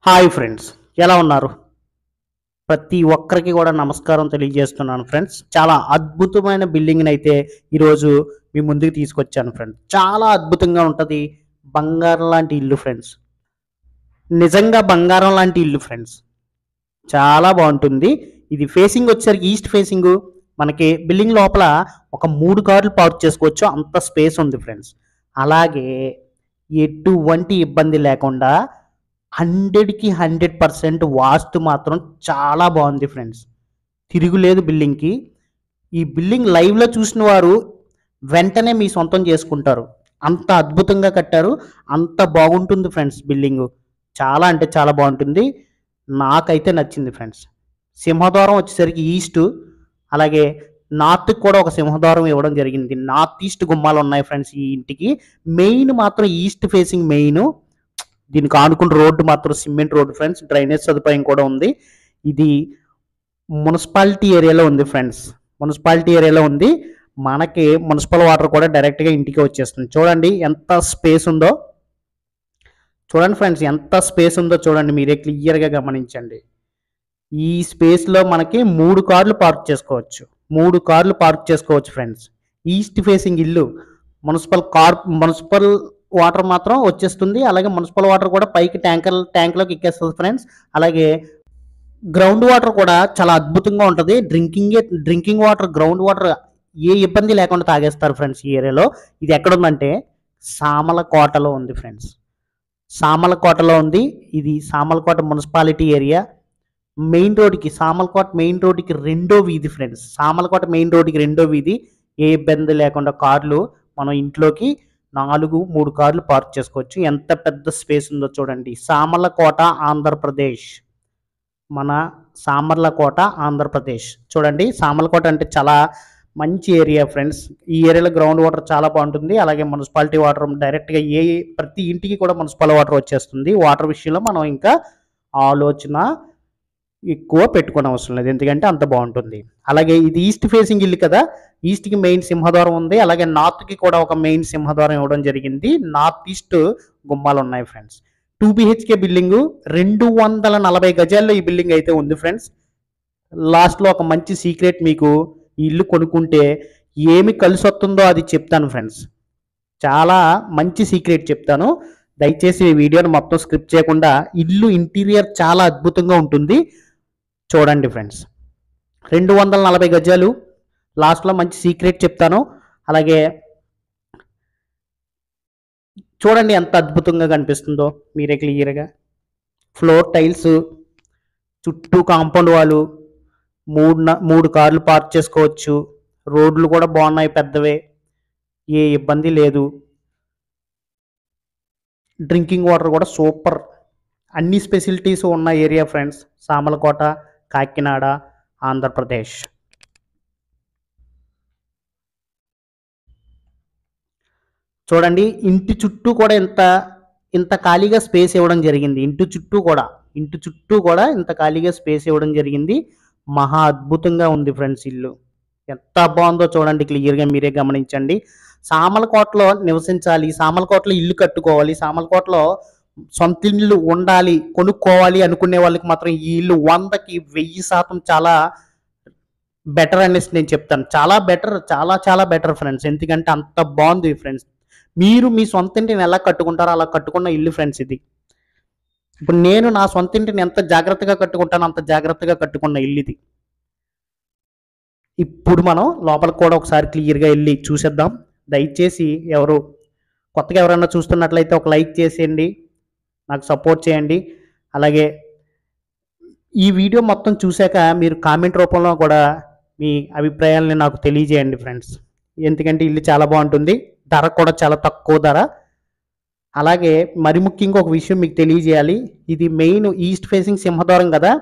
Hi friends, ఎలా ఉన్నారు? ప్రతి ఒక్కరికి కూడా నమస్కారం తెలియజేస్తున్నాను ఫ్రెండ్స్. చాలా అద్భుతమైన బిల్డింగ్ని అయితే ఈరోజు మీ ముందుకు తీసుకొచ్చాను ఫ్రెండ్స్. చాలా అద్భుతంగా ఉంటుంది. బంగారం లాంటి ఇల్లు ఫ్రెండ్స్. నిజంగా బంగారం లాంటి ఇల్లు ఫ్రెండ్స్. చాలా బాగుంటుంది. ఇది ఫేసింగ్ వచ్చేసరికి ఈస్ట్ ఫేసింగ్. మనకి బిల్డింగ్ లోపల ఒక 3 కార్లు పార్క్ చేసుకోవచ్చు, అంత స్పేస్ ఉంది ఫ్రెండ్స్. అలాగే ఎటువంటి ఇబ్బంది లేకుండా 100కి 100% వాస్తు మాత్రం చాలా బాగుంది ఫ్రెండ్స్. తిరుగులేదు బిల్డింగ్కి. ఈ బిల్డింగ్ లైవ్లో చూసిన వారు వెంటనే మీ సొంతం చేసుకుంటారు. అంత అద్భుతంగా కట్టారు. అంత బాగుంటుంది ఫ్రెండ్స్ బిల్డింగు. చాలా అంటే చాలా బాగుంటుంది. నాకైతే నచ్చింది ఫ్రెండ్స్. సింహద్వారం వచ్చేసరికి ఈస్ట్, అలాగే నార్త్కి కూడా ఒక సింహద్వారం ఇవ్వడం జరిగింది. నార్త్ ఈస్ట్ గుమ్మాలు ఉన్నాయి ఫ్రెండ్స్ ఈ ఇంటికి. మెయిన్ మాత్రం ఈస్ట్ ఫేసింగ్ మెయిన్. దీనికి ఆనుకున్న రోడ్డు మాత్రం సిమెంట్ రోడ్డు ఫ్రెండ్స్. డ్రైనేజ్ సదుపాయం కూడా ఉంది. ఇది మున్సిపాలిటీ ఏరియాలో ఉంది ఫ్రెండ్స్. మున్సిపాలిటీ ఏరియాలో ఉంది. మనకి మున్సిపల్ వాటర్ కూడా డైరెక్ట్గా ఇంటికి వచ్చేస్తుంది. చూడండి ఎంత స్పేస్ ఉందో. చూడండి ఫ్రెండ్స్, ఎంత స్పేస్ ఉందో చూడండి, మీరే క్లియర్గా గమనించండి. ఈ స్పేస్లో మనకి 3 కార్లు పార్క్ చేసుకోవచ్చు. 3 కార్లు పార్క్ చేసుకోవచ్చు ఫ్రెండ్స్. ఈస్ట్ ఫేసింగ్ ఇల్లు. మున్సిపల్ వాటర్ మాత్రం వచ్చేస్తుంది. అలాగే మున్సిపల్ వాటర్ కూడా పైకి ట్యాంక్లోకి ఎక్కేస్తుంది ఫ్రెండ్స్. అలాగే గ్రౌండ్ వాటర్ కూడా చాలా అద్భుతంగా ఉంటుంది. డ్రింకింగ్ వాటర్, గ్రౌండ్ వాటర్ ఏ ఇబ్బంది లేకుండా తాగేస్తారు ఫ్రెండ్స్ ఈ ఏరియాలో. ఇది ఎక్కడుందంటే సామలకోటలో ఉంది ఫ్రెండ్స్. సామలకోటలో ఉంది. ఇది Samalkot municipality area. Samalkot main రోడ్డుకి రెండో వీధి ఫ్రెండ్స్. సామలకోట మెయిన్ రోడ్డుకి రెండో వీధి. ఏ ఇబ్బంది లేకుండా కార్లు మనం ఇంట్లోకి 3 కార్లు పార్క్ చేసుకోవచ్చు. ఎంత పెద్ద స్పేస్ ఉందో చూడండి. సామర్లకోట ఆంధ్రప్రదేశ్. మన సామర్లకోట ఆంధ్రప్రదేశ్. చూడండి, సామర్లకోట అంటే చాలా మంచి ఏరియా ఫ్రెండ్స్. ఈ ఏరియాలో గ్రౌండ్ వాటర్ చాలా బాగుంటుంది. అలాగే మున్సిపాలిటీ వాటర్ డైరెక్ట్గా ప్రతి ఇంటికి కూడా మున్సిపల్ వాటర్ వచ్చేస్తుంది. వాటర్ విషయంలో మనం ఇంకా ఆలోచన ఎక్కువ పెట్టుకునే అవసరం లేదు, ఎందుకంటే అంత బాగుంటుంది. అలాగే ఇది ఈస్ట్ ఫేసింగ్ ఇల్లు కదా. ఈస్ట్కి మెయిన్ సింహద్వారం ఉంది. అలాగే నార్త్కి కూడా ఒక మెయిన్ సింహద్వారం ఇవ్వడం జరిగింది. నార్త్ ఈస్ట్ గుమ్మాలు ఉన్నాయి ఫ్రెండ్స్. 2 BHK building. 240 గజాల్లో ఈ బిల్డింగ్ అయితే ఉంది ఫ్రెండ్స్. లాస్ట్లో ఒక మంచి సీక్రెట్, మీకు ఈ ఇల్లు కొనుక్కుంటే ఏమి కలిసి వస్తుందో అది చెప్తాను ఫ్రెండ్స్. చాలా మంచి సీక్రెట్ చెప్తాను. దయచేసి ఈ వీడియోని మొత్తం స్క్రిప్ట్ చేయకుండా, ఇల్లు ఇంటీరియర్ చాలా అద్భుతంగా ఉంటుంది. చూడండి ఫ్రెండ్స్. 240 గజాలు. లాస్ట్లో మంచి సీక్రెట్ చెప్తాను. అలాగే చూడండి ఎంత అద్భుతంగా కనిపిస్తుందో మీరే క్లియర్గా. ఫ్లోర్ టైల్స్, చుట్టూ కాంపౌండ్ వాళ్ళు, 3 కార్లు పార్క్ చేసుకోవచ్చు. రోడ్లు కూడా బాగున్నాయి, పెద్దవే, ఏ ఇబ్బంది లేదు. డ్రింకింగ్ వాటర్ కూడా సూపర్. అన్ని ఫెసిలిటీస్ ఉన్న ఏరియా ఫ్రెండ్స్. సామలకోట, కాకినాడ, ఆంధ్రప్రదేశ్. చూడండి, ఇంటి చుట్టూ కూడా ఇంత ఖాళీగా స్పేస్ ఇవ్వడం జరిగింది. ఇంటి చుట్టూ కూడా ఇంత ఖాళీగా స్పేస్ ఇవ్వడం జరిగింది. మహా అద్భుతంగా ఉంది ఫ్రెండ్స్ ఇల్లు. ఎంత బాగుందో చూడండి, క్లియర్గా మీరే గమనించండి. సామలకోటలో నివసించాలి, సామలకోటలో ఇల్లు కట్టుకోవాలి, సామలకోటలో సొంత ఇల్లు ఉండాలి, కొనుక్కోవాలి అనుకునే వాళ్ళకి మాత్రం ఈ ఇల్లు 100కి 1000% చాలా బెటర్ అనేసి నేను చెప్తాను. చాలా బెటర్, చాలా చాలా బెటర్ ఫ్రెండ్స్. ఎందుకంటే అంత బాగుంది ఫ్రెండ్స్. మీరు మీ సొంత ఇంటిని ఎలా కట్టుకుంటారో అలా కట్టుకున్న ఇల్లు ఫ్రెండ్స్ ఇది. ఇప్పుడు నేను నా సొంత ఇంటిని ఎంత జాగ్రత్తగా కట్టుకుంటానో అంత జాగ్రత్తగా కట్టుకున్న ఇల్లు ఇది. ఇప్పుడు మనం లోపలికి కూడా ఒకసారి క్లియర్గా వెళ్ళి చూసేద్దాం. దయచేసి కొత్తగా ఎవరైనా చూస్తున్నట్లయితే ఒక లైక్ చేసేయండి, నాకు సపోర్ట్ చేయండి. అలాగే ఈ వీడియో మొత్తం చూశాక మీరు కామెంట్ రూపంలో కూడా మీ అభిప్రాయాలని నాకు తెలియజేయండి ఫ్రెండ్స్. ఎందుకంటే ఇల్లు చాలా బాగుంటుంది. ధర కూడా చాలా తక్కువ ధర. అలాగే మరి ముఖ్యంగా ఒక విషయం మీకు తెలియజేయాలి. ఇది మెయిన్ ఈస్ట్ ఫేసింగ్ సింహద్వారం కదా.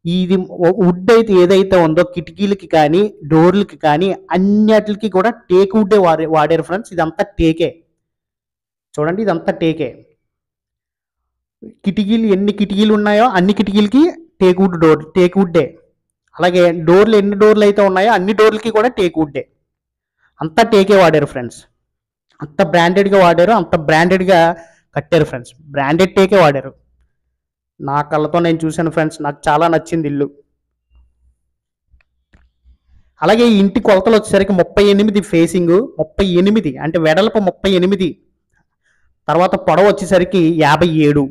ఇది వుడ్ అయితే ఏదైతే ఉందో కిటికీలకి కానీ డోర్లకి కానీ అన్నిటికి కూడా టేక్ వుడ్డే వాడారు ఫ్రెండ్స్. ఇదంతా టేకే. చూడండి, ఇదంతా టేకే. ఎన్ని కిటికీలు ఉన్నాయో అన్ని కిటికీలకి టేక్ వుడ్డే. అలాగే ఎన్ని డోర్లు అయితే ఉన్నాయో అన్ని డోర్లకి కూడా టేక్ వుడ్డే. అంతా టేకే వాడారు ఫ్రెండ్స్. అంత బ్రాండెడ్గా వాడారు, అంత బ్రాండెడ్గా కట్టారు ఫ్రెండ్స్. బ్రాండెడ్ టేకే వాడారు. నా కళ్ళతో నేను చూశాను ఫ్రెండ్స్, నాకు చాలా నచ్చింది ఇల్లు. అలాగే ఈ ఇంటి కొలతలు వచ్చేసరికి 38 ఫేసింగ్, 38 అంటే వెడల్పు 38, తర్వాత పొడవు వచ్చేసరికి 57,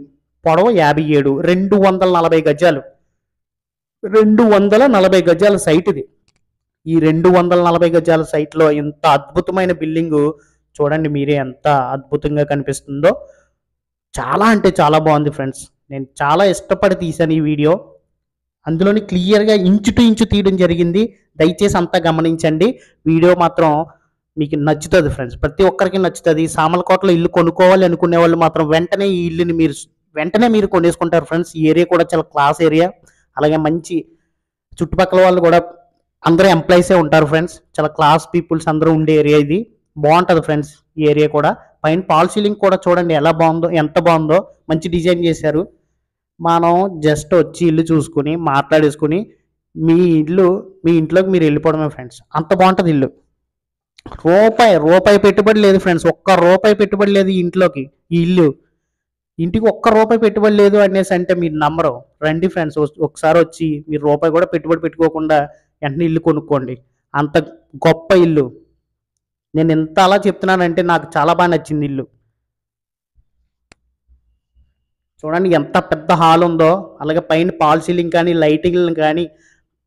పొడవు 57, 240 గజాలు, 240 గజాల సైట్ ఇది. ఈ 240 గజాల సైట్లో ఇంత అద్భుతమైన బిల్డింగు చూడండి మీరే, ఎంత అద్భుతంగా కనిపిస్తుందో. చాలా అంటే చాలా బాగుంది ఫ్రెండ్స్. నేను చాలా ఇష్టపడి తీశాను ఈ వీడియో. అందులోని క్లియర్గా ఇంచు టు ఇంచు తీయడం జరిగింది. దయచేసి అంతా గమనించండి. వీడియో మాత్రం మీకు నచ్చుతుంది ఫ్రెండ్స్, ప్రతి ఒక్కరికి నచ్చుతుంది. సామర్లకోటలో ఇల్లు కొనుక్కోవాలి అనుకునే వాళ్ళు మాత్రం వెంటనే ఈ ఇల్లుని మీరు కొనేసుకుంటారు ఫ్రెండ్స్. ఈ ఏరియా కూడా చాలా క్లాస్ ఏరియా. అలాగే మంచి చుట్టుపక్కల వాళ్ళు కూడా అందరూ ఎంప్లాయీసే ఉంటారు ఫ్రెండ్స్. చాలా క్లాస్ పీపుల్స్ అందరూ ఉండే ఏరియా ఇది. బాగుంటుంది ఫ్రెండ్స్ ఈ ఏరియా కూడా. పైన పాల్ సీలింగ్ కూడా చూడండి ఎలా బాగుందో, ఎంత బాగుందో, మంచి డిజైన్ చేశారు. మనం జస్ట్ వచ్చి ఇల్లు చూసుకుని మాట్లాడేసుకుని మీ ఇంట్లోకి మీరు వెళ్ళిపోవడమే ఫ్రెండ్స్. అంత బాగుంటుంది ఇల్లు. రూపాయి పెట్టుబడి లేదు ఫ్రెండ్స్, ఒక్క రూపాయి పెట్టుబడి లేదు ఈ ఇంట్లోకి. ఈ ఇంటికి ఒక్క రూపాయి పెట్టుబడి లేదు అనేసి అంటే మీరు నమ్మరు. రండి ఫ్రెండ్స్, ఒకసారి వచ్చి మీరు రూపాయి కూడా పెట్టుబడి పెట్టుకోకుండా వెంటనే ఇల్లు కొనుక్కోండి. అంత గొప్ప ఇల్లు. నేను ఎంత అలా చెప్తున్నానంటే నాకు చాలా బాగా నచ్చింది ఇల్లు. చూడండి ఎంత పెద్ద హాల్ ఉందో. అలాగే పైన పాల్ సీలింగ్ కానీ, లైటింగ్ కానీ,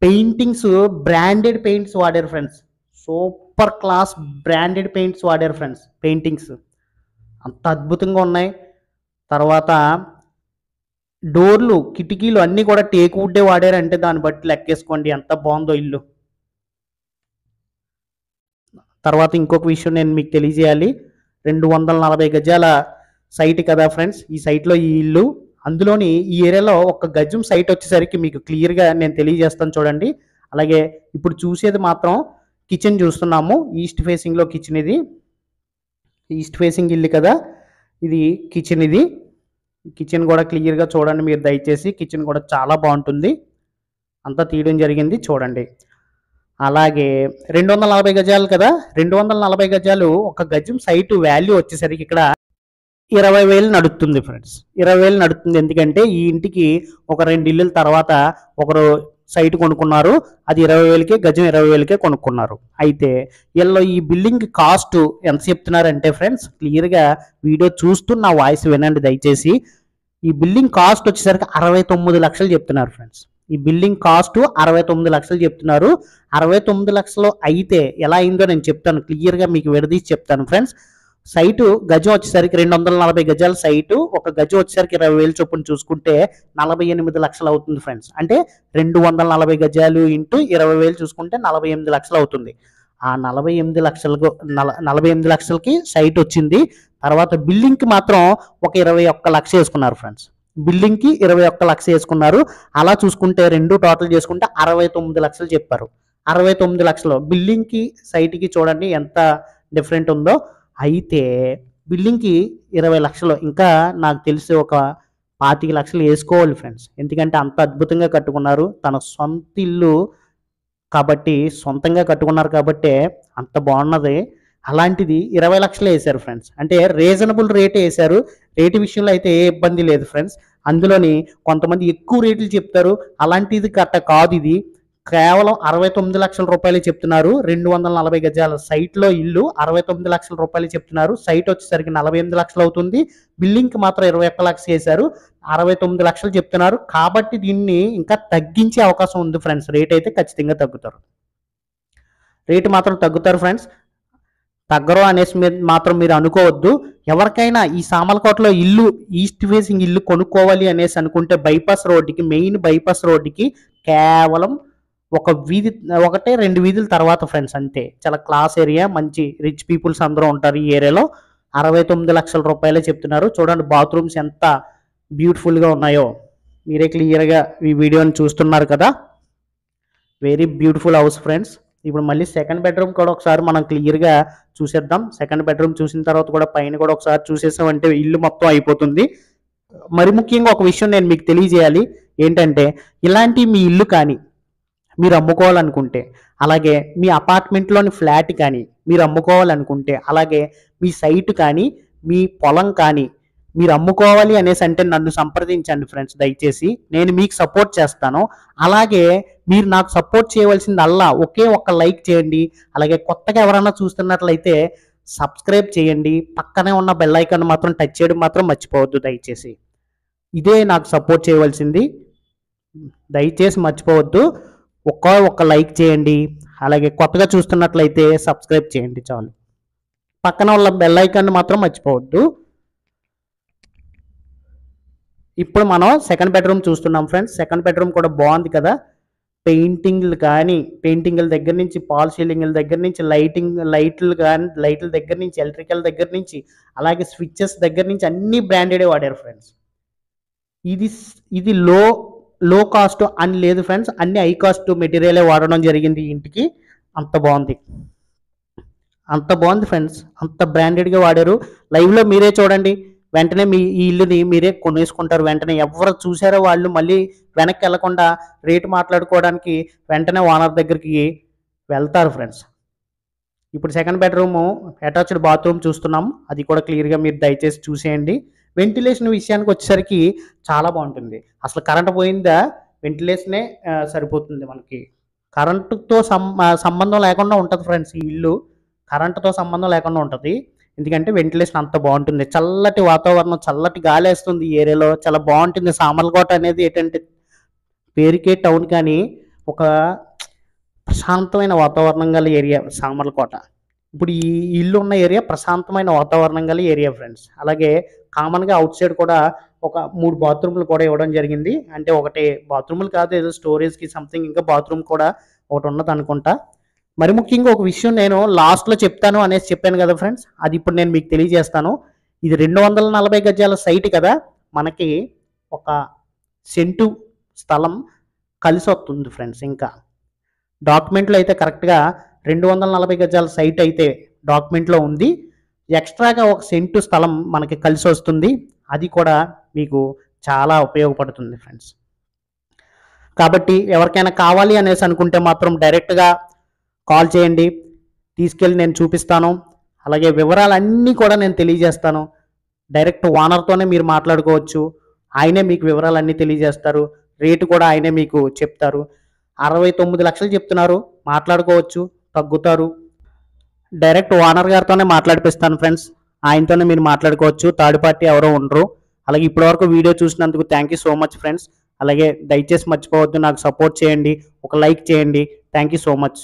పెయింటింగ్స్ బ్రాండెడ్ పెయింట్స్ వాడారు friends. Super class branded paints వాడారు ఫ్రెండ్స్. పెయింటింగ్స్ అంత అద్భుతంగా ఉన్నాయి. తర్వాత డోర్లు, కిటికీలు అన్నీ కూడా టేక్ వుడ్డే వాడారంటే దాన్ని బట్టి లెక్కేసుకోండి ఎంత బాగుందో ఇల్లు. తర్వాత ఇంకొక విషయం నేను మీకు తెలియజేయాలి. 240 గజాల సైట్ కదా ఫ్రెండ్స్ ఈ సైట్లో ఈ ఇల్లు. అందులోని ఈ ఏరియాలో ఒక గజం సైట్ వచ్చేసరికి మీకు క్లియర్గా నేను తెలియజేస్తాను చూడండి. అలాగే ఇప్పుడు చూసేది మాత్రం కిచెన్ చూస్తున్నాము. ఈస్ట్ ఫేసింగ్లో కిచెన్ ఇది. ఈస్ట్ ఫేసింగ్ ఇల్లు కదా ఇది కిచెన్. ఇది కిచెన్ కూడా క్లియర్గా చూడండి మీరు దయచేసి. కిచెన్ కూడా చాలా బాగుంటుంది. అంతా తీయడం జరిగింది చూడండి. అలాగే 240 గజాలు కదా, 240 గజాలు ఒక గజం సైటు వాల్యూ వచ్చేసరికి ఇక్కడ 20,000 నడుస్తుంది ఫ్రెండ్స్. 20,000 నడుస్తుంది. ఎందుకంటే ఈ ఇంటికి ఒక 2 ఇల్లుల తర్వాత ఒకరు సైట్ కొనుక్కున్నారు. అది 20,000కే, గజం 20,000కే కొనుక్కున్నారు. అయితే వీళ్ళు ఈ బిల్డింగ్ కాస్ట్ ఎంత చెప్తున్నారంటే ఫ్రెండ్స్, క్లియర్గా వీడియో చూస్తూ నా వాయిస్ వినండి దయచేసి. ఈ బిల్డింగ్ కాస్ట్ వచ్చేసరికి 69 లక్షలు చెప్తున్నారు ఫ్రెండ్స్. ఈ బిల్డింగ్ కాస్ట్ 69 లక్షలు చెప్తున్నారు. 69 లక్షలు అయితే ఎలా అయిందో నేను చెప్తాను, క్లియర్గా మీకు విడదీసి చెప్తాను ఫ్రెండ్స్. సైటు గజం వచ్చేసరికి 240 గజాల సైటు, ఒక గజం వచ్చేసరికి 20,000 చొప్పున చూసుకుంటే 48 లక్షలు అవుతుంది ఫ్రెండ్స్. అంటే 240 గజాలు ఇంటూ 20,000 చూసుకుంటే 48 లక్షలు అవుతుంది. ఆ 48 లక్షలకి సైట్ వచ్చింది. తర్వాత బిల్డింగ్కి మాత్రం ఒక 21 లక్ష వేసుకున్నారు ఫ్రెండ్స్. బిల్డింగ్కి 21 లక్ష వేసుకున్నారు. అలా చూసుకుంటే రెండు టోటల్ చేసుకుంటే 69 లక్షలు చెప్పారు. 69 లక్షలు బిల్డింగ్కి సైట్కి చూడండి ఎంత డిఫరెంట్ ఉందో. అయితే బిల్డింగ్కి 20 లక్షలు, ఇంకా నాకు తెలిసి ఒక 25 లక్షలు వేసుకోవాలి ఫ్రెండ్స్. ఎందుకంటే అంత అద్భుతంగా కట్టుకున్నారు. తన సొంత ఇల్లు కాబట్టి, సొంతంగా కట్టుకున్నారు కాబట్టి అంత బాగున్నది. అలాంటిది 20 లక్షలు వేశారు ఫ్రెండ్స్. అంటే రీజనబుల్ రేట్ వేశారు. రేటు విషయంలో అయితే ఏ ఇబ్బంది లేదు ఫ్రెండ్స్. అందులోని కొంతమంది ఎక్కువ రేట్లు చెప్తారు, అలాంటిది కట్ట కాదు. ఇది కేవలం 69 లక్షల రూపాయలు చెప్తున్నారు. 240 గజాల సైట్లో ఇల్లు 69 లక్షల రూపాయలు చెప్తున్నారు. సైట్ వచ్చేసరికి 48 లక్షలు అవుతుంది. బిల్డింగ్కి మాత్రం 21 లక్షలు వేశారు. 69 లక్షలు చెప్తున్నారు. కాబట్టి దీన్ని ఇంకా తగ్గించే అవకాశం ఉంది ఫ్రెండ్స్. రేట్ అయితే ఖచ్చితంగా తగ్గుతారు. రేటు మాత్రం తగ్గుతారు ఫ్రెండ్స్. తగ్గరు అనేసి మాత్రం మీరు అనుకోవద్దు. ఎవరికైనా ఈ సామర్లకోటలో ఇల్లు, ఈస్ట్ ఫేసింగ్ ఇల్లు కొనుక్కోవాలి అనేసి అనుకుంటే బైపాస్ రోడ్డుకి, మెయిన్ బైపాస్ రోడ్డుకి కేవలం ఒక వీధి, 1-2 వీధుల తర్వాత ఫ్రెండ్స్ అంతే. చాలా క్లాస్ ఏరియా, మంచి రిచ్ పీపుల్స్ అందరూ ఉంటారు ఈ ఏరియాలో. 69 లక్షల రూపాయలే చెప్తున్నారు. చూడండి బాత్రూమ్స్ ఎంత బ్యూటిఫుల్గా ఉన్నాయో మీరే క్లియర్గా ఈ వీడియోని చూస్తున్నారు కదా. Very beautiful house friends. ఇప్పుడు మళ్ళీ సెకండ్ బెడ్రూమ్ కూడా ఒకసారి మనం క్లియర్గా చూసేద్దాం. సెకండ్ బెడ్రూమ్ చూసిన తర్వాత కూడా పైన కూడా ఒకసారి చూసేసామంటే ఇల్లు మొత్తం అయిపోతుంది. మరి ముఖ్యంగా ఒక విషయం నేను మీకు తెలియజేయాలి. ఏంటంటే ఇలాంటి మీ ఇల్లు కానీ మీరు అమ్ముకోవాలనుకుంటే, అలాగే మీ అపార్ట్మెంట్లోని ఫ్లాట్ కానీ మీరు అమ్ముకోవాలనుకుంటే, అలాగే మీ సైట్ కానీ, మీ పొలం కానీ మీరు అమ్ముకోవాలి అనేసి అంటే నన్ను సంప్రదించండి ఫ్రెండ్స్, దయచేసి నేను మీకు సపోర్ట్ చేస్తాను. అలాగే మీరు నాకు సపోర్ట్ చేయవలసిందల్లా ఒకే ఒక్క లైక్ చేయండి. అలాగే కొత్తగా ఎవరైనా చూస్తున్నట్లయితే సబ్స్క్రైబ్ చేయండి. పక్కనే ఉన్న బెల్ ఐకాన్ మాత్రం టచ్ చేయడం మాత్రం మర్చిపోవద్దు దయచేసి. ఇదే నాకు సపోర్ట్ చేయవలసింది, దయచేసి మర్చిపోవద్దు. ఒక్క లైక్ చేయండి. అలాగే కొత్తగా చూస్తున్నట్లయితే సబ్స్క్రైబ్ చేయండి చాలు. పక్కన ఉన్న బెల్ ఐకాన్ మాత్రం మర్చిపోవద్దు. ఇప్పుడు మనం సెకండ్ బెడ్రూమ్ చూస్తున్నాం ఫ్రెండ్స్. సెకండ్ బెడ్రూమ్ కూడా బాగుంది కదా. పెయింటింగ్లు కానీ, పెయింటింగ్ల దగ్గర నుంచి పాల్ సీలింగ్ల దగ్గర నుంచి లైట్లు కానీ, లైట్ల దగ్గర నుంచి ఎలక్ట్రికల్ దగ్గర నుంచి అలాగే స్విచ్చెస్ దగ్గర నుంచి అన్ని బ్రాండెడే వాడారు ఫ్రెండ్స్. ఇది ఇది లో కాస్ట్ అని లేదు ఫ్రెండ్స్, అన్ని హై కాస్ట్ మెటీరియలే వాడడం జరిగింది ఇంటికి. అంత బాగుంది, అంత బాగుంది ఫ్రెండ్స్, అంత బ్రాండెడ్గా వాడారు. లైవ్లో మీరే చూడండి, వెంటనే ఈ ఇల్లుని మీరే కొనేసుకుంటారు. వెంటనే ఎవరు చూసారో వాళ్ళు మళ్ళీ వెనక్కి వెళ్లకుండా రేటు మాట్లాడుకోవడానికి వెంటనే ఓనర్ దగ్గరికి వెళ్తారు ఫ్రెండ్స్. ఇప్పుడు సెకండ్ బెడ్రూము అటాచ్డ్ బాత్రూమ్ చూస్తున్నాం, అది కూడా క్లియర్గా మీరు దయచేసి చూసేయండి. వెంటిలేషన్ విషయానికి వచ్చేసరికి చాలా బాగుంటుంది. అసలు కరెంట్ పోయిందా, వెంటిలేషనే సరిపోతుంది మనకి. కరెంటుతో సంబంధం లేకుండా ఉంటుంది ఫ్రెండ్స్ ఈ ఇల్లు, కరెంటుతో సంబంధం లేకుండా ఉంటుంది. ఎందుకంటే వెంటిలేషన్ అంత బాగుంటుంది, చల్లటి వాతావరణం, చల్లటి గాలి వేస్తుంది ఈ ఏరియాలో, చాలా బాగుంటుంది. సామర్లకోట అనేది ఏంటంటే పేరుకే టౌన్ కానీ ఒక ప్రశాంతమైన వాతావరణం గల ఏరియా సామర్లకోట. ఇప్పుడు ఈ ఇల్లు ఉన్న ఏరియా ప్రశాంతమైన వాతావరణం గల ఏరియా ఫ్రెండ్స్. అలాగే కామన్గా అవుట్ సైడ్ కూడా ఒక 3 బాత్రూమ్లు కూడా ఇవ్వడం జరిగింది. అంటే ఒకటి బాత్రూములు కాదు, ఏదో స్టోరేజ్కి సంథింగ్ ఇంకా బాత్రూమ్ కూడా ఒకటి ఉన్నది అనుకుంటా. మరి ముఖ్యంగా ఒక విషయం నేను లాస్ట్లో చెప్తాను అనేసి చెప్పాను కదా ఫ్రెండ్స్, అది ఇప్పుడు నేను మీకు తెలియజేస్తాను. ఇది 240 గజాల సైట్ కదా, మనకి 1 సెంటు స్థలం కలిసి వస్తుంది ఫ్రెండ్స్. ఇంకా డాక్యుమెంట్లో అయితే కరెక్ట్గా 240 గజాల సైట్ అయితే డాక్యుమెంట్లో ఉంది. ఎక్స్ట్రాగా 1 సెంటు స్థలం మనకి కలిసి వస్తుంది, అది కూడా మీకు చాలా ఉపయోగపడుతుంది ఫ్రెండ్స్. కాబట్టి ఎవరికైనా కావాలి అనేసి అనుకుంటే మాత్రం డైరెక్ట్గా కాల్ చేయండి, తీసుకెళ్ళి నేను చూపిస్తాను. అలాగే వివరాలన్నీ కూడా నేను తెలియజేస్తాను. డైరెక్ట్ ఓనర్తోనే మీరు మాట్లాడుకోవచ్చు, ఆయనే మీకు వివరాలన్నీ తెలియజేస్తారు. రేటు కూడా ఆయనే మీకు చెప్తారు. 69 లక్షలు చెప్తున్నారు, మాట్లాడుకోవచ్చు, తగ్గుతారు. డైరెక్ట్ ఓనర్ గారితోనే మాట్లాడిపిస్తాను ఫ్రెండ్స్, ఆయనతోనే మీరు మాట్లాడుకోవచ్చు, థర్డ్ పార్టీ ఎవరో ఉండరు. అలాగే ఇప్పటివరకు వీడియో చూసినందుకు thank you so much friends. అలాగే దయచేసి మర్చిపోవద్దు, నాకు సపోర్ట్ చేయండి, ఒక లైక్ చేయండి. Thank you so much.